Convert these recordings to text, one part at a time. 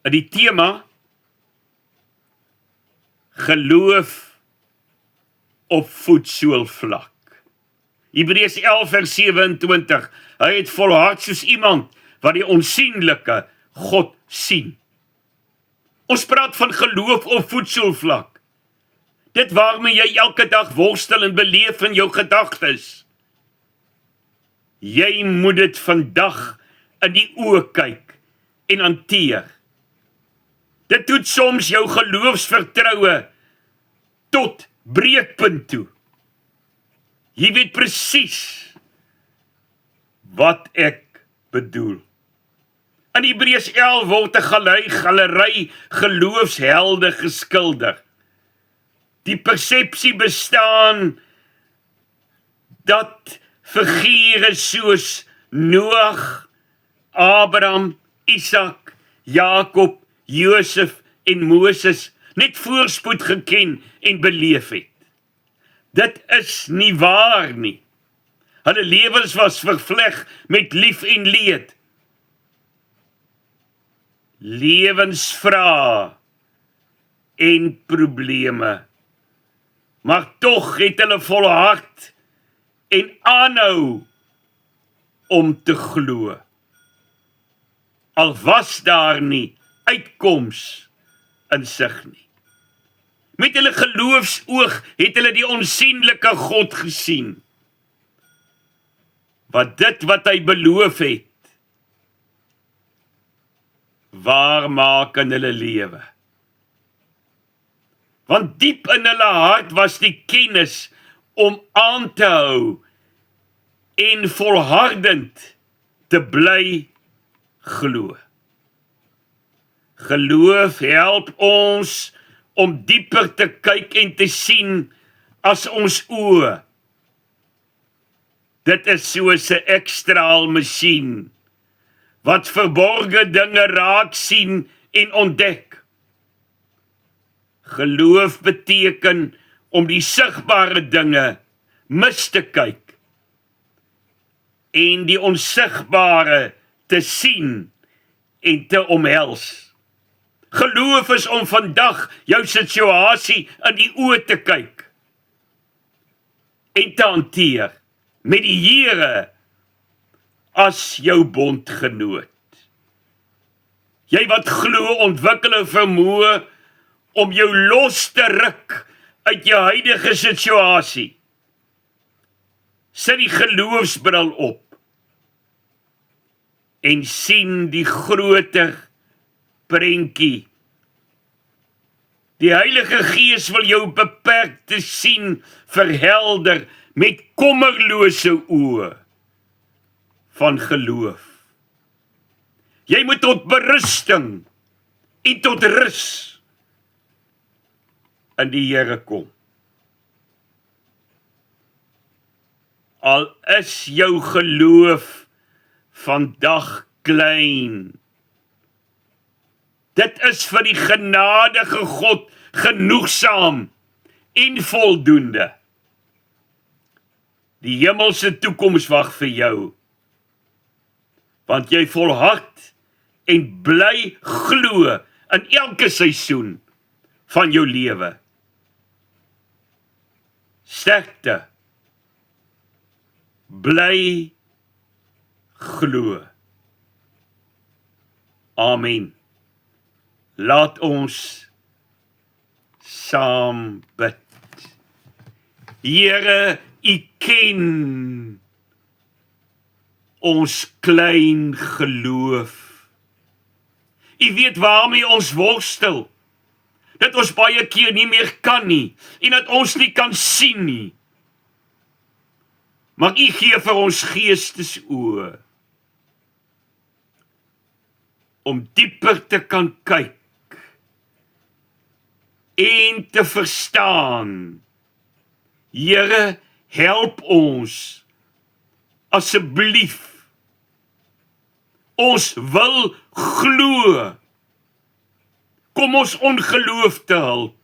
in die tema geloof op voetsoolvlak. Hebreërs 11 vers 27, hy het volhard soos iemand wat die onsienlike God sien. Ons praat van geloof op voetsoolvlak. Dit waarmee jy elke dag worstel en beleef in jou gedagtes. Jy moet dit vandag in die oë kyk en hanteer. Dit doet soms jou geloofsvertroue tot breekpunt toe. Jy weet presies wat ek bedoel. In Hebreërs 11 word 'n galery geloofshelde geskilder. Die persepsie bestaan dat figure soos Noag, Abraham, Isak, Jakob, Josef en Moses net voorspoed geken en beleef het. Dit is nie waar nie. Hulle lewens was vervleg met lief en leed. Lewensvrae en probleme. Maar tog het hulle volhard en aanhou om te glo. Al was daar nie uitkoms in sig nie. Met hulle geloofsoog het hulle die onsienlike God gesien. Wat hy beloof het, waar maak in hulle lewe. Want diep in hulle hart was die kennis om aan te hou en volhardend te bly glo. Geloof help ons om dieper te kyk en te sien as ons oë. Dit is soos 'n ekstraal masjien wat verborgde dinge raak sien en ontdek. Geloof beteken om die sigbare dinge mis te kyk en die onsigbare te sien en te omhels. Geloof is om vandag jou situasie in die oë te kyk en te hanteer met die Here as jou bondgenoot. Jy wat glo, ontwikkel 'n vermoë om jou los te ruk uit jou huidige situasie. Sit die geloofsbril op en sien die groter prentjie. Die Heilige Gees wil jou beperkte sien verhelder met kommerlose oë van geloof. Jy moet tot berusting en tot rus in die Here kom. Al is jou geloof vandag klein, dit is vir die genadige God genoegsaam en voldoende. Die hemelse toekoms wag vir jou, want jy volhard en bly glo in elke seisoen van jou lewe. Sterkte, bly glo. Amen. Laat ons saam bid. Here, U ken ons klein geloof. U weet waarmee ons worstel, dat ons baie keer nie meer kan nie, en dat ons nie kan sien nie. Maar U gee vir ons geestesoë, om dieper te kan kyk, en te verstaan. Here, help ons, asseblief. Ons wil glo. Kom ons ongeloof te help.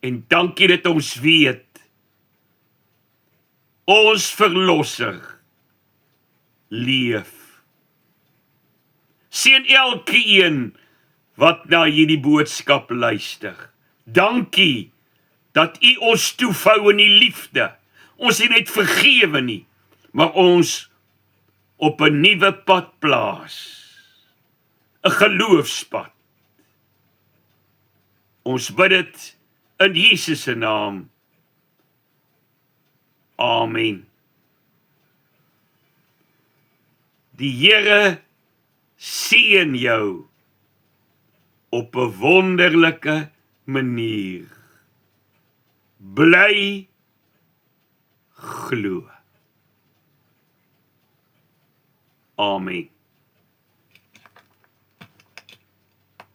En dankie dat ons weet, ons verlosser leef. Seën elkeen wat na hierdie boodskap luister. Dankie dat U ons toevou in die liefde. Ons nie net vergewe nie, maar ons op 'n nuwe pad plaas. 'n Geloofspad. Ons bid dit in Jesus se naam. Amen. Die Here seën jou op 'n wonderlike manier. Bly glo. Amen.